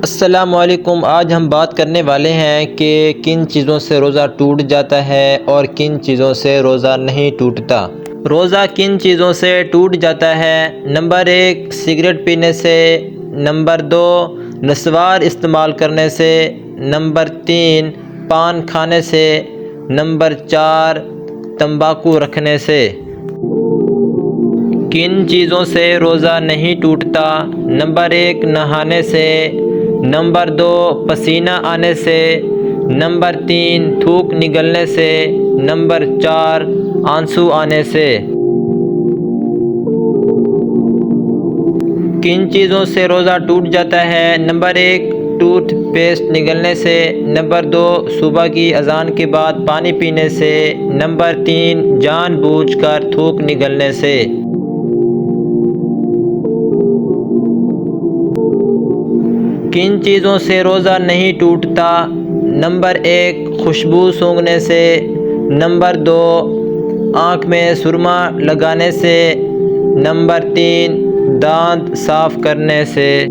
السلام علیکم۔ آج ہم بات کرنے والے ہیں کہ کن چیزوں سے روزہ ٹوٹ جاتا ہے اور کن چیزوں سے روزہ نہیں ٹوٹتا۔ روزہ کن چیزوں سے ٹوٹ جاتا ہے؟ نمبر 1، سگریٹ پینے سے۔ نمبر 2، نسوار استعمال کرنے سے۔ نمبر 3، پان کھانے سے۔ نمبر 4، تمباکو رکھنے سے۔ کن چیزوں سے روزہ نہیں ٹوٹتا؟ نمبر 1، نہانے سے۔ نمبر 2، پسینہ آنے سے۔ نمبر 3، تھوک نگلنے سے۔ نمبر 4، آنسو آنے سے۔ کن چیزوں سے روزہ ٹوٹ جاتا ہے؟ نمبر 1، ٹوتھ پیسٹ نگلنے سے۔ نمبر 2، صبح کی اذان کے بعد پانی پینے سے۔ نمبر 3، جان بوجھ کر تھوک نگلنے سے۔ کن چیزوں سے روزہ نہیں ٹوٹتا؟ نمبر 1، خوشبو سونگھنے سے۔ نمبر 2، آنکھ میں سرما لگانے سے۔ نمبر 3، دانت صاف کرنے سے۔